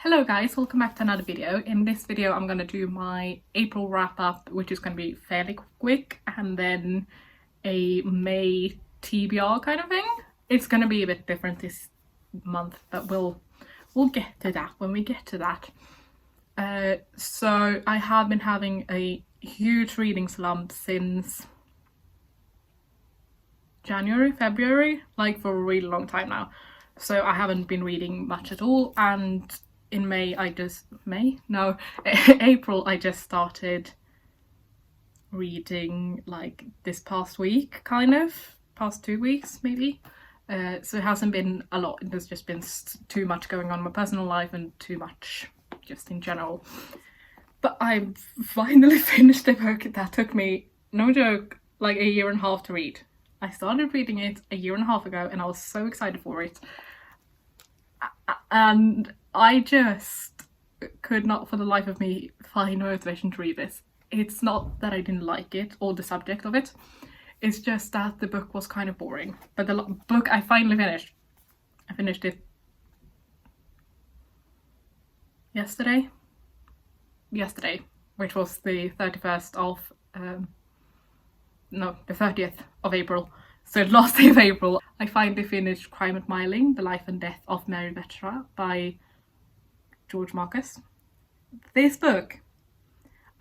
Hello guys, welcome back to another video. In this video I'm going to do my April wrap up, which is going to be fairly quick, and then a May TBR kind of thing. It's going to be a bit different this month, but we'll get to that when we get to that. So I have been having a huge reading slump since January, February, like for a really long time now. So I haven't been reading much at all, and in April I just started reading like this past week, past 2 weeks maybe. So it hasn't been a lot, there's just been too much going on in my personal life and too much just in general. But I finally finished the book that took me, no joke, like a year and a half to read. I started reading it a year and a half ago and I was so excited for it. And I just could not for the life of me find motivation to read this. It's not that I didn't like it or the subject of it. It's just that the book was kind of boring. But the book I finally finished. I finished it yesterday, which was the 31st of, the 30th of April. So last day of April, I finally finished Crime at Myling, The Life and Death of Mary Vetra by George Marcus. This book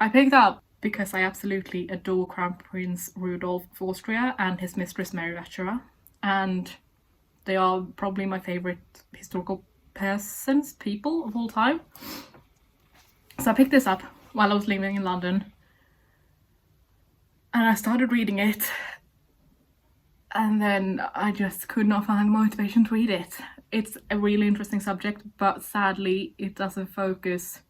I picked up because I absolutely adore Crown Prince Rudolf of Austria and his mistress Mary Vetra, and they are probably my favourite historical people of all time. So I picked this up while I was living in London and I started reading it, and then I just could not find motivation to read it. It's a really interesting subject, but sadly it doesn't focus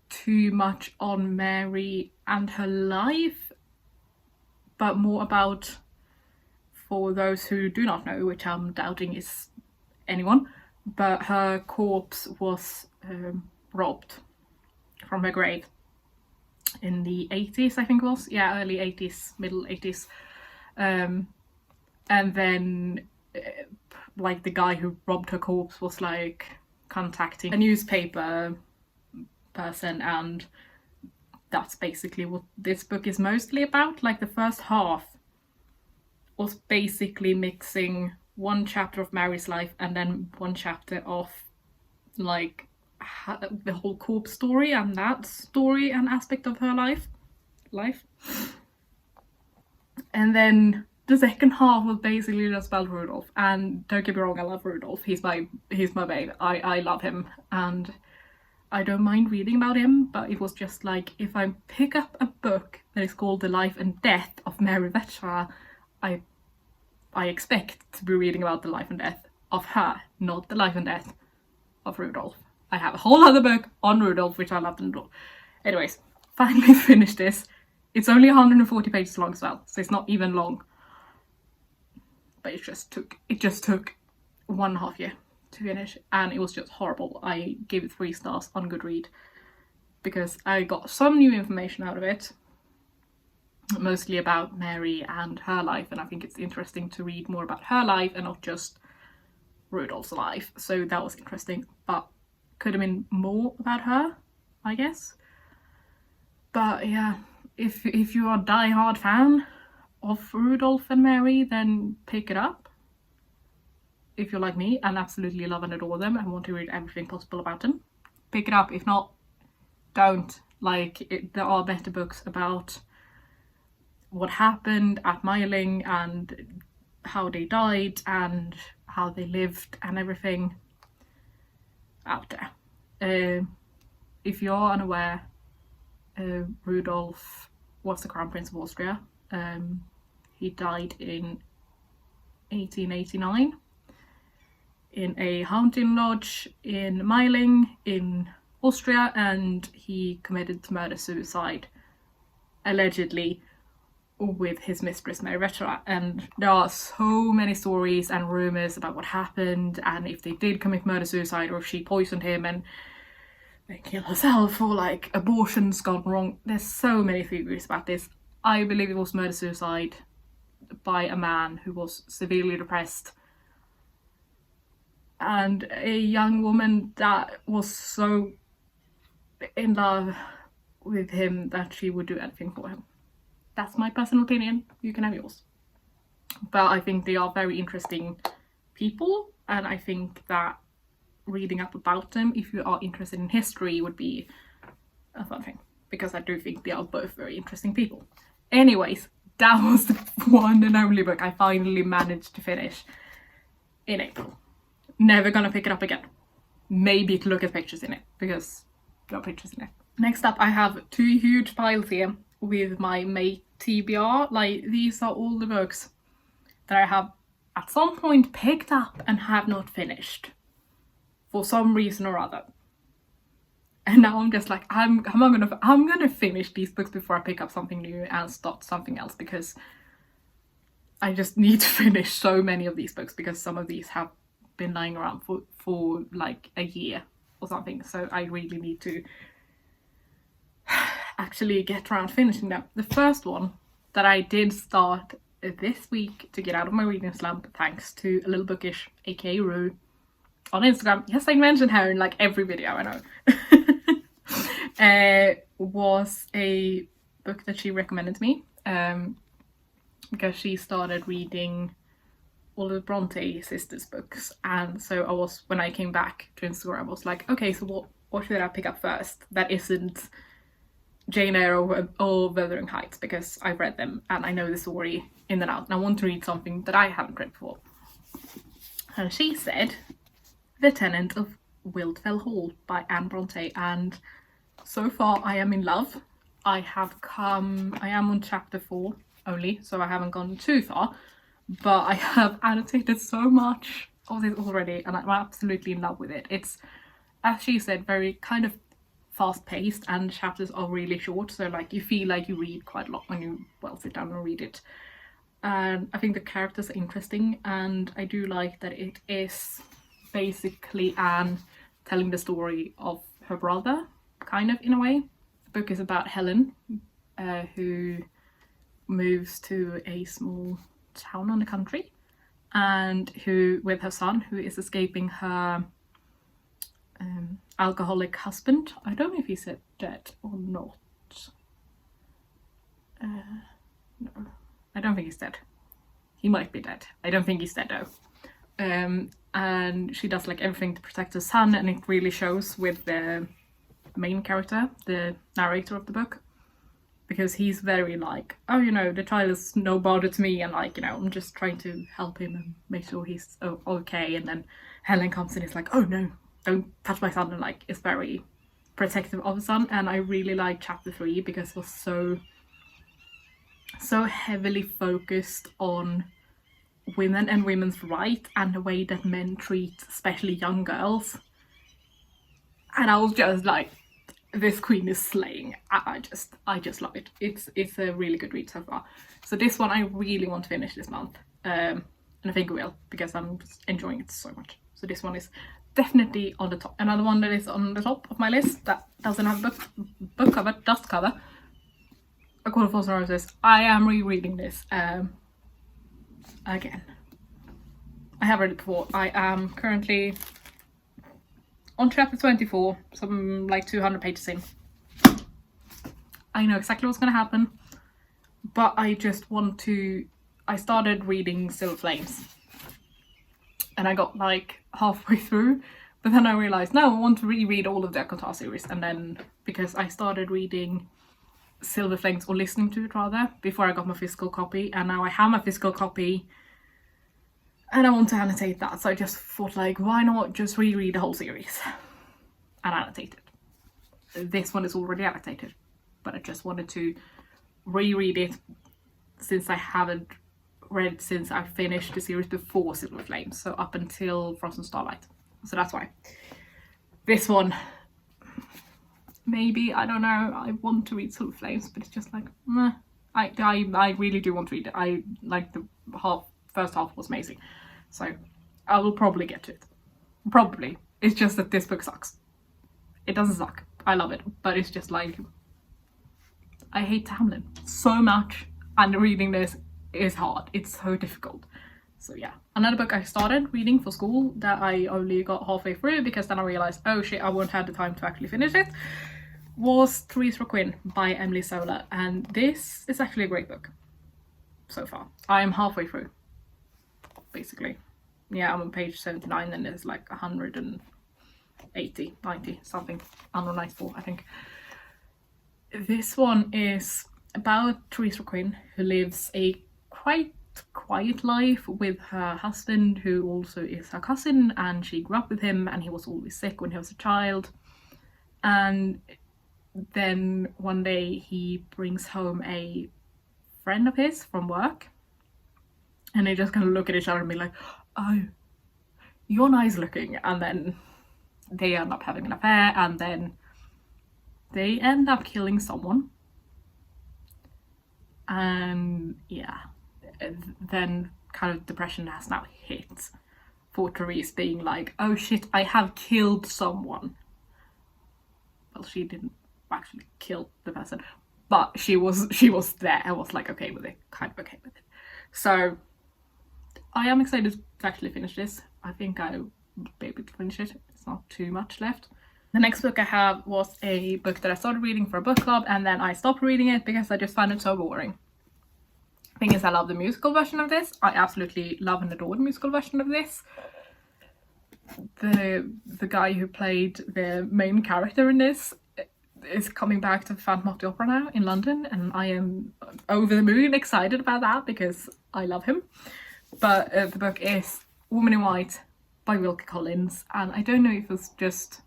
too much on Mary and her life, but more about, for those who do not know, which I'm doubting is anyone, but her corpse was robbed from her grave in the 80s, I think it was. Yeah, early 80s, middle 80s. And then like the guy who robbed her corpse was like contacting a newspaper person, and that's basically what this book is mostly about. Like the first half was basically mixing one chapter of Mary's life and then one chapter of like the whole corpse story and that story and aspect of her life. And then the second half was basically just about Rudolph, and don't get me wrong, I love Rudolph. He's my babe. I love him and I don't mind reading about him, but it was just like, if I pick up a book that is called The Life and Death of Mary Vetra, I expect to be reading about the life and death of her, not the life and death of Rudolph. I have a whole other book on Rudolph which I loved and adored. Anyways, finally finished this. It's only 140 pages long as well, so it's not even long. But it just took 1.5 years to finish, and it was just horrible. I gave it 3 stars on Goodread because I got some new information out of it, mostly about Mary and her life, and I think it's interesting to read more about her life and not just Rudolph's life. So that was interesting, but could have been more about her, I guess. But yeah, if you're a die-hard fan of Rudolph and Mary, then pick it up. If you're like me and absolutely love and adore them and want to read everything possible about them, pick it up. If not, don't. There are better books about what happened at Myling and how they died and how they lived and everything out there. If you're unaware, Rudolph was the Crown Prince of Austria. He died in 1889 in a hunting lodge in Myling in Austria, and he committed murder-suicide, allegedly, with his mistress Mary Vetra. And there are so many stories and rumours about what happened, and if they did commit murder-suicide or if she poisoned him and kill herself, or like abortions gone wrong. There's so many theories about this. I believe it was murder-suicide by a man who was severely depressed and a young woman that was so in love with him that she would do anything for him. That's my personal opinion, you can have yours. But I think they are very interesting people, and I think that reading up about them, if you are interested in history, would be a fun thing, because I do think they are both very interesting people. Anyways, that was the one and only book I finally managed to finish in April. Never gonna pick it up again. Maybe to look at pictures in it, because there are pictures in it. Next up, I have 2 huge piles here with my May TBR. Like, these are all the books that I have at some point picked up and have not finished for some reason or other. And now I'm just like, I'm gonna finish these books before I pick up something new and start something else, because I just need to finish so many of these books, because some of these have been lying around for like a year or something. So I really need to actually get around finishing them. The first one that I did start this week to get out of my reading slump, thanks to a little bookish, aka Rue, on Instagram. Yes, I mentioned her in like every video, I know. Was a book that she recommended to me, because she started reading all of the Bronte sisters books, and so when I came back to Instagram, I was like, okay, so what should I pick up first that isn't Jane Eyre or Wuthering Heights, because I've read them and I know the story in and out, and I want to read something that I haven't read before. And she said The Tenant of Wildfell Hall by Anne Bronte, and so far I am in love. I am on chapter 4 only, so I haven't gone too far, but I have annotated so much of this already and I'm absolutely in love with it. It's, as she said, very kind of fast-paced, and chapters are really short, so like you feel like you read quite a lot when you sit down and read it. And I think the characters are interesting, and I do like that it is basically Anne telling the story of her brother, kind of, in a way. The book is about Helen, who moves to a small town in the country, and who, with her son, who is escaping her alcoholic husband. I don't know if he's dead or not. No, I don't think he's dead. He might be dead. I don't think he's dead though. And she does like everything to protect her son, and it really shows with the main character, the narrator of the book, because he's very like, oh, you know, the child is no bother to me, and like, you know, I'm just trying to help him and make sure he's okay. And then Helen comes in, is like, oh no, don't touch my son, and like is very protective of the son. And I really like chapter 3 because it was so heavily focused on women and women's rights and the way that men treat especially young girls. And I was just like, this queen is slaying. I just love it. It's a really good read so far. So this one I really want to finish this month, and I think I will, because I'm just enjoying it so much. So this one is definitely on the top. Another one that is on the top of my list that doesn't have a book cover, dust cover, A Court of Thorns and Roses. I am rereading this again. I have read it before. I am currently on chapter 24, some like 200 pages in. I know exactly what's going to happen, but I just want to... I started reading Silver Flames, and I got like halfway through, but then I realised, no, I want to reread all of the Akotar series. And then, because I started reading Silver Flames, or listening to it rather, before I got my physical copy, and now I have my physical copy, and I want to annotate that, so I just thought, like, why not just reread the whole series and annotate it. This one is already annotated, but I just wanted to reread it, since I haven't read since I finished the series before Silver Flames, so up until Frozen Starlight. So that's why. This one, maybe, I don't know, I want to read Silver Flames, but it's just like, meh. I really do want to read it. I like the first half was amazing, so I will probably get to it. Probably. It's just that this book sucks. It doesn't suck. I love it, but it's just like, I hate Tamlin so much, and reading this is hard. It's so difficult. So yeah, another book I started reading for school that I only got halfway through because then I realised, oh shit, I won't have the time to actually finish it, was Theresa Quinn by Emily Sola, and this is actually a great book so far. I am halfway through, basically. Yeah, I'm on page 79 and there's like 180, 90 something, 194 I think. This one is about Theresa Quinn, who lives a quite quiet life with her husband, who also is her cousin, and she grew up with him and he was always sick when he was a child. And then one day he brings home a friend of his from work, and they just kind of look at each other and be like, oh, you're nice looking, and then they end up having an affair, and then they end up killing someone. And yeah, then kind of depression has now hit for Therese, being like, oh shit, I have killed someone. Well, she didn't actually kill the person, but she was there and was like okay with it, kind of okay with it. So I am excited to actually finish this. I think I'll be able to finish it. It's not too much left. The next book I have was a book that I started reading for a book club, and then I stopped reading it because I just found it so boring. Thing is, I love the musical version of this. I absolutely love and adore the musical version of this. The guy who played the main character in this is coming back to the Phantom of the Opera now in London, and I am over the moon excited about that because I love him. But the book is Woman in White by Wilkie Collins, and I don't know if it's just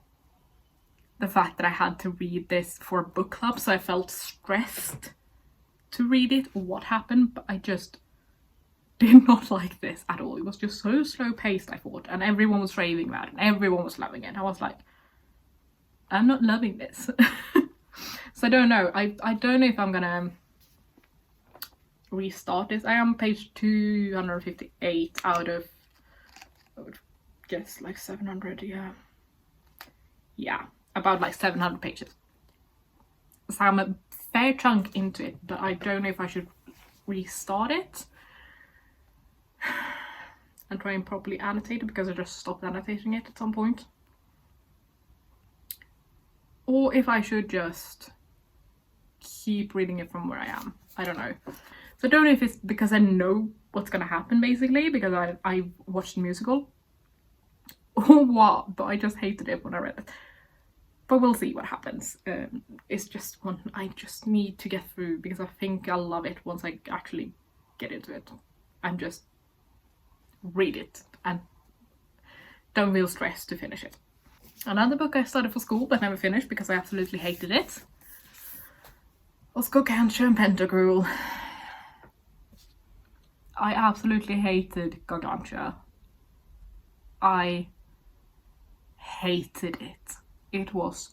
the fact that I had to read this for a book club, so I felt stressed to read it or what happened, but I just did not like this at all. It was just so slow paced, I thought, and everyone was raving about it and everyone was loving it. I was like, I'm not loving this. So I don't know. I don't know if I'm gonna restart this. I am page 258 out of, I would guess, like 700. Yeah, about like 700 pages. So I'm a fair chunk into it, but I don't know if I should restart it and try and properly annotate it, because I just stopped annotating it at some point. Or if I should just keep reading it from where I am. I don't know. So I don't know if it's because I know what's gonna happen, basically, because I watched the musical, or what, but I just hated it when I read it. But we'll see what happens. It's just one I just need to get through, because I think I'll love it once I actually get into it and just read it and don't feel stressed to finish it. Another book I started for school but never finished because I absolutely hated it was Gargantua and Pentagrul. I absolutely hated Gargantua. I hated it. It was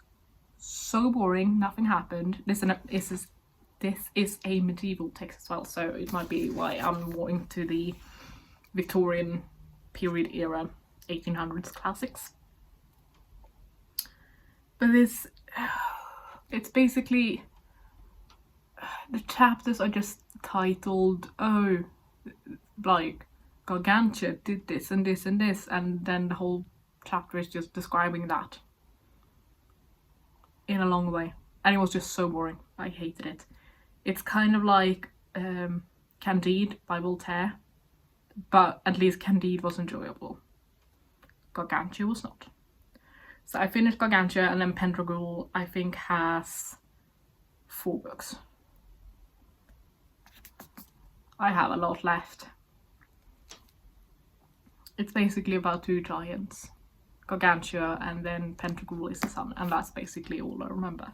so boring, nothing happened. This is a medieval text as well, so it might be why I'm more into the Victorian period era 1800s classics. But it's basically, the chapters are just titled, oh, like Gargantua did this and this and this, and then the whole chapter is just describing that in a long way, and it was just so boring. I hated it. It's kind of like Candide by Voltaire, but at least Candide was enjoyable. Gargantua was not. So I finished Gargantua, and then Pentagrul I think has 4 books. I have a lot left. It's basically about 2 giants, Gargantua and then Pentagrul is the son, and that's basically all I remember.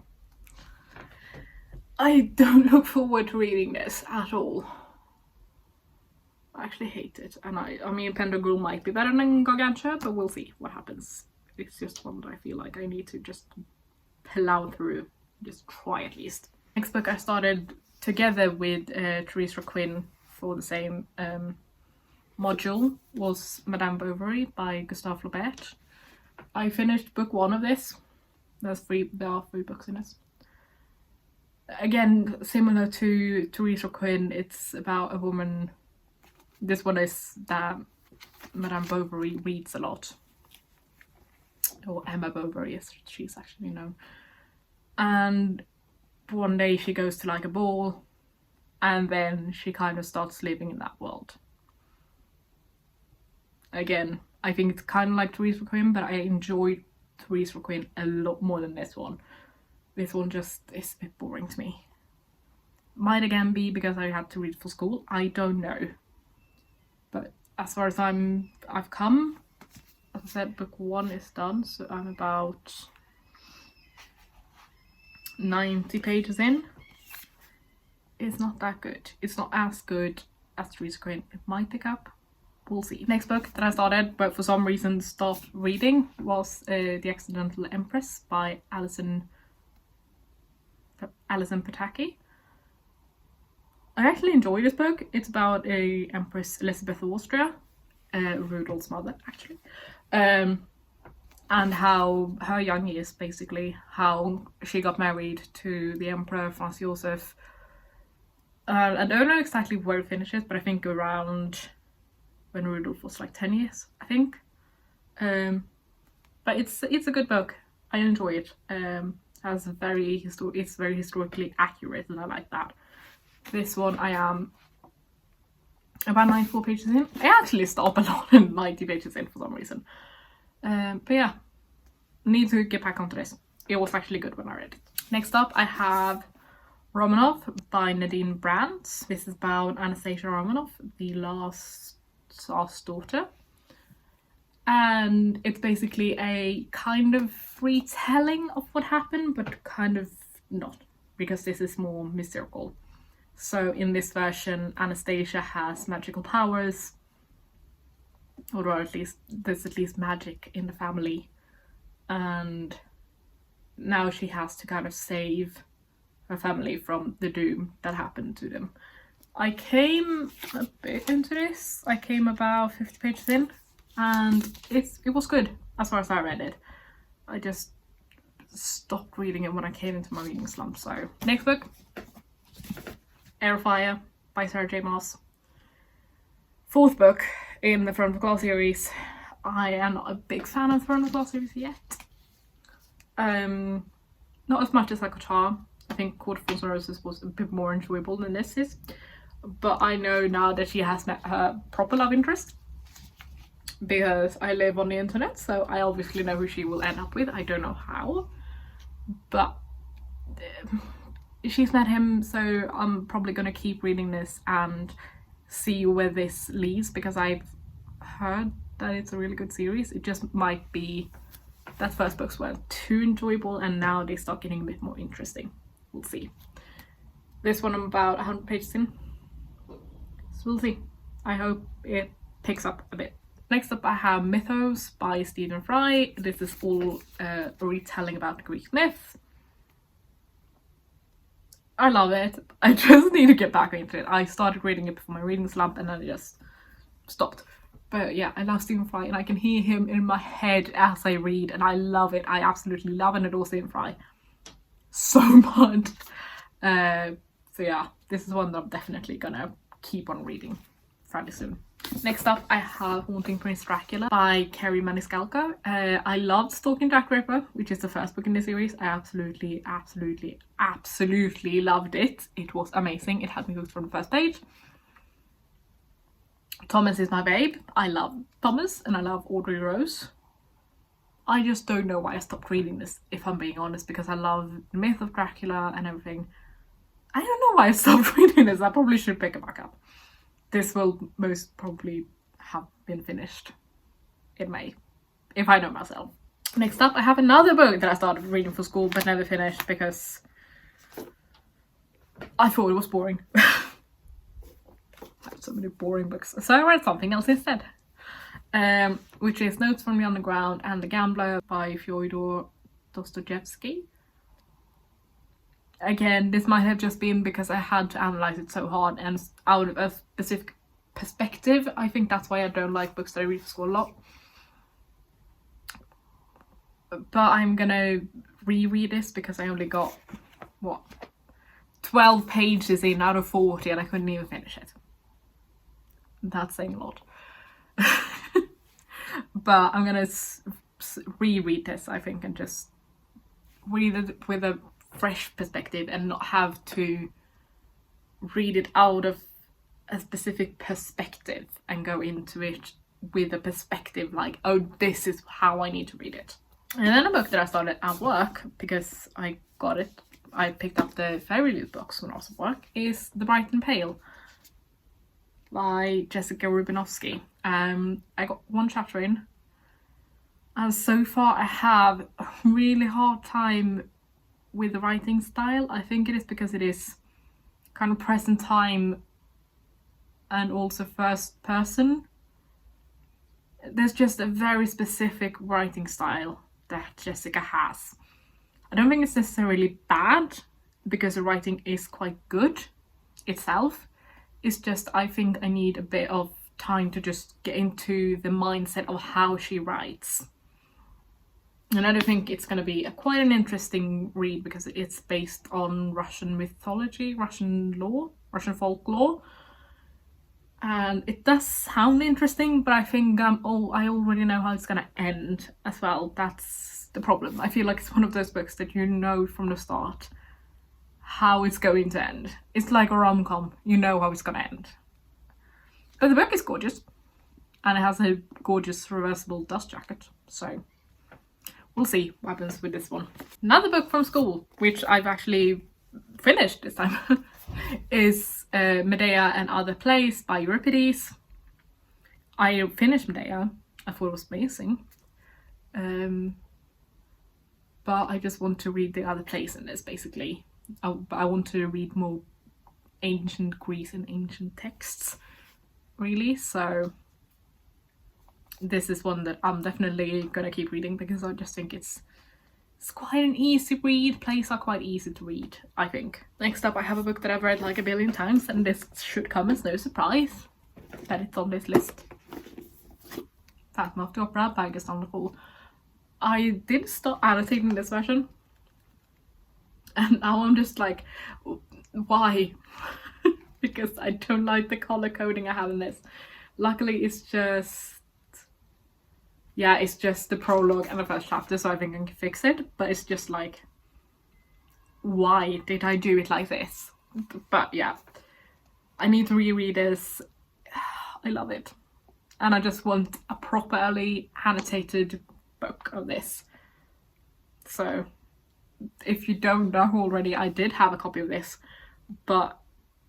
I don't look forward to reading this at all. I actually hate it, and I mean Pentagrul might be better than Gargantua, but we'll see what happens. It's just one that I feel like I need to just plow through, just try at least. Next book I started together with Theresa Quinn for the same module was Madame Bovary by Gustave Flaubert. I finished book 1 of this. There are 3 books in it. Again, similar to Theresa Quinn, it's about a woman This one is that Madame Bovary reads a lot. Or Emma Bovary, as she's actually known. And one day she goes to like a ball, and then she kind of starts living in that world. Again, I think it's kind of like Therese Requiem, but I enjoyed Therese Requiem a lot more than this one. This one just is a bit boring to me. Might again be because I had to read for school, I don't know. But as far as I've come, as I said, book 1 is done, so I'm about 90 pages in. It's not that good. It's not as good as Therese Requiem. It might pick up. We'll see. Next book that I started, but for some reason stopped reading, was The Accidental Empress by Alison Pataki. I actually enjoy this book. It's about a Empress Elizabeth of Austria, Rudolph's mother actually, and how her young years, basically, how she got married to the Emperor Franz Joseph. I don't know exactly where it finishes, but I think around when Rudolph was like 10 years, I think. But it's a good book. I enjoy it. It's very historically accurate, and I like that. This one I am about 94 pages in. I actually stop a lot in 90 pages in for some reason. But yeah, need to get back onto this. It was actually good when I read it. Next up I have Romanov by Nadine Brandt. This is about Anastasia Romanov, the last Tsar's daughter. And it's basically a kind of retelling of what happened, but kind of not, because this is more mystical. So in this version, Anastasia has magical powers, or at least there's at least magic in the family, and now she has to kind of save her family from the doom that happened to them. I came a bit into this. I came about 50 pages in, and it was good as far as I read it. I just stopped reading it when I came into my reading slump. So next book, Heir of Fire by Sarah J. Maas. 4th book in the Throne of Glass series. I am not a big fan of the Throne of Glass series yet. Not as much as I could harm. I think Court of Thorns and Roses was a bit more enjoyable than this is. But I know now that she has met her proper love interest, because I live on the internet, so I obviously know who she will end up with. I don't know how, but she's met him, so I'm probably gonna keep reading this and see where this leads, because I've heard that it's a really good series. It just might be that first books weren't too enjoyable and now they start getting a bit more interesting. We'll see. This one I'm about 100 pages in, so we'll see. I hope it picks up a bit. Next up I have Mythos by Stephen Fry. This is all a retelling about Greek myth. I love it. I just need to get back into it. I started reading it before my reading slump and then I just stopped. But yeah, I love Stephen Fry and I can hear him in my head as I read, and I love it. I absolutely love and adore Stephen Fry so much. So yeah, this is one that I'm definitely gonna keep on reading fairly soon. Next up I have Haunting Prince Dracula by Kerry Maniscalco. I loved Stalking Jack Ripper, which is the first book in the series. I absolutely loved it. It was amazing. It had me hooked from the first page. Thomas is my babe. I love Thomas and I love Audrey Rose. I just don't know why I stopped reading this, if I'm being honest, because I love the myth of Dracula and everything. I don't know why I stopped reading this. I probably should pick it back up. This will most probably have been finished in May, if I know myself. Next up I have another book that I started reading for school but never finished because I thought it was boring. I have so many boring books, so I read something else instead, which is Notes from the Underground and The Gambler by Fyodor Dostoevsky. Again, this might have just been because I had to analyze it so hard and out of a specific perspective. I think that's why I don't like books that I read for school a lot. But I'm gonna reread this because I only got, what, 12 pages in out of 40 and I couldn't even finish it. That's saying a lot. But I'm gonna reread this, I think, and just read it with a fresh perspective and not have to read it out of a specific perspective and go into it with a perspective like, oh, this is how I need to read it. And then a book that I started at work because I picked up the Fairy Loot box when I was at work, is The Bright and Pale by Jessica Rubinovsky. I got one chapter in, and so far I have a really hard time with the writing style. I think it is because it is kind of present time and also first person. There's just a very specific writing style that Jessica has. I don't think it's necessarily bad, because the writing is quite good itself. It's just, I think I need a bit of time to just get into the mindset of how she writes. And I do think it's going to be quite an interesting read, because it's based on Russian mythology, Russian lore, Russian folklore. And it does sound interesting, but I think I already know how it's going to end as well. That's the problem. I feel like it's one of those books that you know from the start how it's going to end. It's like a rom-com, you know how it's going to end. But the book is gorgeous, and it has a gorgeous reversible dust jacket, so we'll see what happens with this one. Another book from school, which I've actually finished this time, is Madea and Other Plays by Euripides. I finished Madea, I thought it was amazing. But I just want to read the other plays in this, basically. I want to read more ancient Greece and ancient texts, really. So this is one that I'm definitely gonna keep reading, because I just think it's quite an easy read. Plays are quite easy to read, I think. Next up, I have a book that I've read like a billion times, and this should come as no surprise that it's on this list. Phantom of the Opera by Gaston Leroux. I did start annotating this version, and now I'm just like, why? Because I don't like the color coding I have in this. Luckily it's just the prologue and the first chapter, so I think I can fix it, but it's just like, why did I do it like this? But yeah, I need to reread this. I love it, and I just want a properly annotated book of this. So if you don't know already, I did have a copy of this, but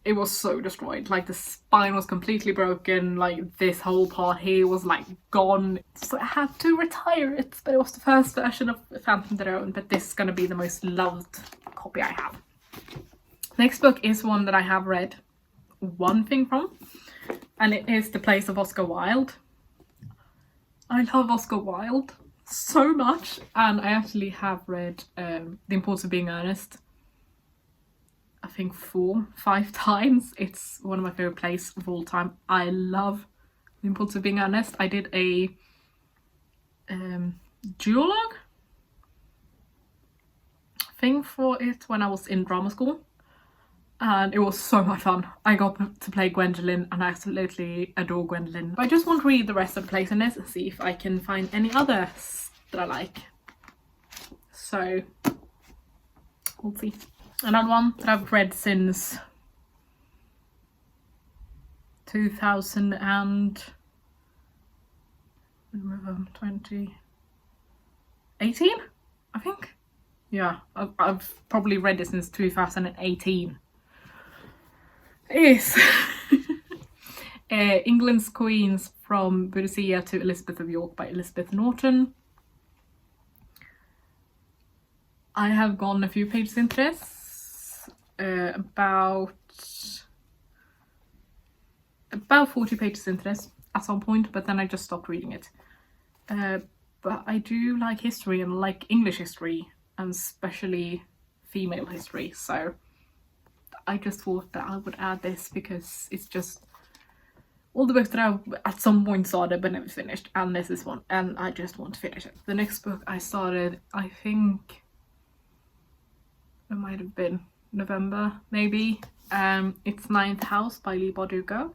it was so destroyed. Like the spine was completely broken, like this whole part here was like gone, so I had to retire it. But it was the first version of Phantom Drone, but this is gonna be the most loved copy I have. Next book is one that I have read one thing from, and it is The Place of Oscar Wilde. I love Oscar Wilde so much, and I actually have read The Importance of Being Earnest, I think 4-5 times. It's one of my favorite plays of all time. I love The Importance of Being Earnest. I did a duologue thing for it when I was in drama school, and it was so much fun. I got to play Gwendolyn, and I absolutely adore Gwendolyn. But I just want to read the rest of the plays in this and see if I can find any others that I like. So we'll see. Another one that I've read since 2018, I think. Yeah, I've probably read it since 2018. Is England's Queens from Boudicca to Elizabeth of York by Elizabeth Norton. I have gone a few pages into this, about 40 pages into this at some point, but then I just stopped reading it. But I do like history, and like English history, and especially female history, so I just thought that I would add this because it's just all the books that I at some point started but never finished, and this is one, and I just want to finish it. The next book I started, I think it might have been November, maybe. It's Ninth House by Leigh Bardugo.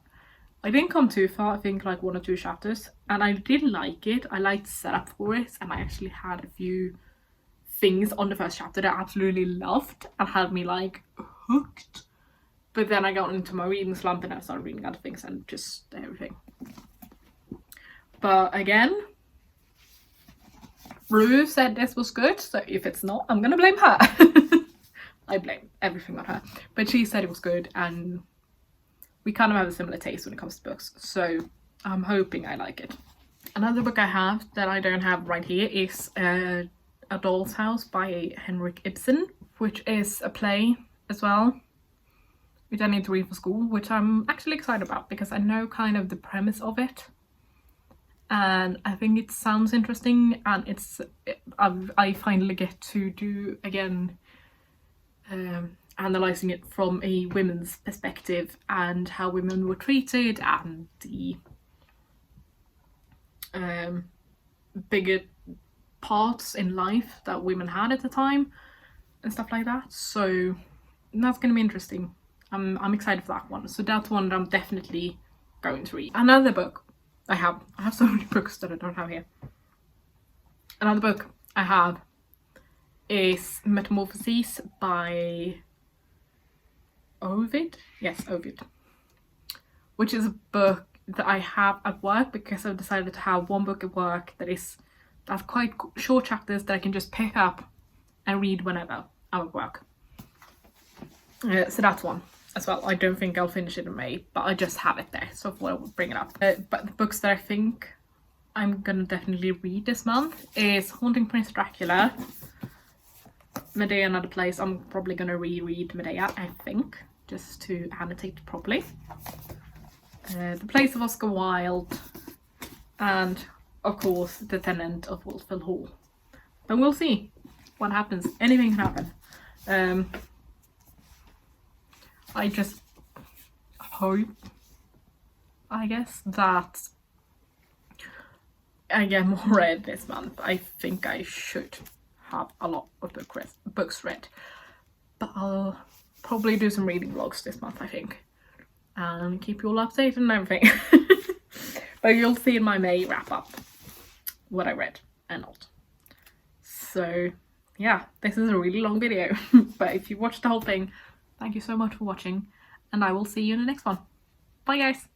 I didn't come too far, I think like 1 or 2 chapters, and I did like it. I liked the setup for it, and I actually had a few things on the first chapter that I absolutely loved and had me like hooked. But then I got into my reading slump and I started reading other things and just everything. But again, Rue said this was good, so if it's not, I'm gonna blame her. I blame everything on her. But she said it was good, and we kind of have a similar taste when it comes to books, so I'm hoping I like it. Another book I have that I don't have right here is A Doll's House by Henrik Ibsen, which is a play as well, which I need to read for school, which I'm actually excited about because I know kind of the premise of it. And I think it sounds interesting, and I finally get to do, again, analysing it from a women's perspective and how women were treated and the bigger parts in life that women had at the time and stuff like that. So that's going to be interesting. I'm excited for that one. So that's one that I'm definitely going to read. Another book I have so many books that I don't have here. Another book I have is Metamorphoses by Ovid. Yes, Ovid. Which is a book that I have at work because I've decided to have one book at work that's quite short chapters that I can just pick up and read whenever I'm at work. So that's one as well. I don't think I'll finish it in May, but I just have it there, so I thought I would bring it up. But the books that I think I'm gonna definitely read this month is Haunting Prince Dracula, Madea, Another Place. I'm probably gonna reread Madea, I think, just to annotate it properly. The Place of Oscar Wilde, and of course The Tenant of Wildfell Hall. But we'll see what happens. Anything can happen. I just hope, I guess, that I get more read this month. I think I should have a lot of books read. But I'll probably do some reading vlogs this month, I think. And keep you all updated and everything. But you'll see in my May wrap up what I read and not. So yeah, this is a really long video. But if you watched the whole thing, thank you so much for watching, and I will see you in the next one. Bye guys!